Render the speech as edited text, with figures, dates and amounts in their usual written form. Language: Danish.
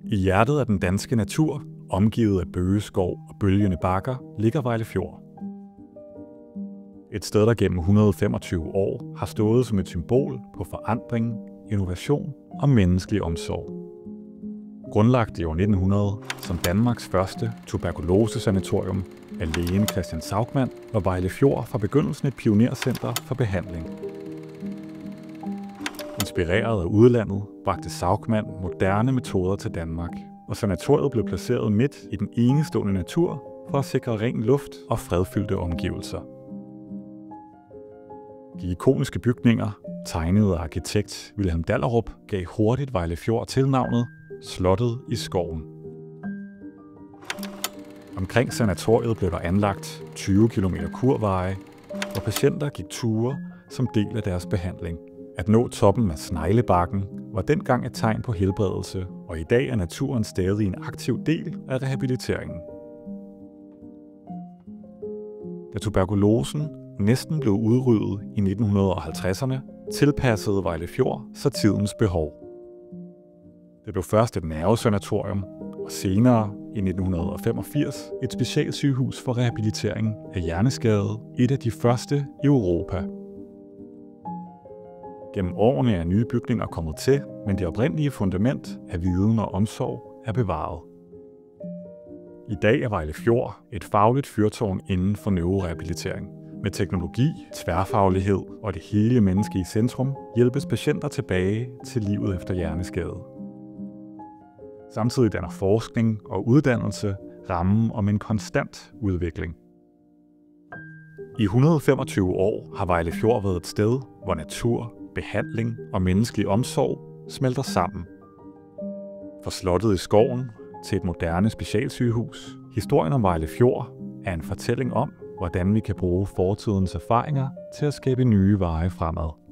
I hjertet af den danske natur, omgivet af bøgeskov og bølgende bakker, ligger Vejle Fjord. Et sted, der gennem 125 år har stået som et symbol på forandring, innovation og menneskelig omsorg. Grundlagt i år 1900 som Danmarks første tuberkulosesanatorium af lægen Christian Saugmann, var Vejle Fjord fra begyndelsen et pionercenter for behandling. Inspireret af udlandet bragte Saugmann moderne metoder til Danmark, og sanatoriet blev placeret midt i den enestående natur for at sikre ren luft og fredfyldte omgivelser. De ikoniske bygninger, tegnet af arkitekt Vilhelm Dahlerup, gav hurtigt Vejle Fjord tilnavnet Slottet i skoven. Omkring sanatoriet blev der anlagt 20 km kurveje, hvor patienter gik ture som del af deres behandling. At nå toppen af Sneglebakken var dengang et tegn på helbredelse, og i dag er naturen stadig en aktiv del af rehabiliteringen. Da tuberkulosen næsten blev udryddet i 1950'erne, tilpassede Vejle Fjord sig tidens behov. Det blev først et nervesanatorium, og senere i 1985 et specialsygehus for rehabilitering af hjerneskadede, et af de første i Europa. Gennem årene er nye bygninger kommet til, men det oprindelige fundament af viden og omsorg er bevaret. I dag er Vejle Fjord et fagligt fyrtårn inden for neurorehabilitering. Med teknologi, tværfaglighed og det hele menneske i centrum hjælpes patienter tilbage til livet efter hjerneskade. Samtidig danner forskning og uddannelse rammen om en konstant udvikling. I 125 år har Vejle Fjord været et sted, hvor natur, behandling og menneskelig omsorg smelter sammen. Fra slottet i skoven til et moderne specialsygehus, historien om Vejle Fjord er en fortælling om, hvordan vi kan bruge fortidens erfaringer til at skabe nye veje fremad.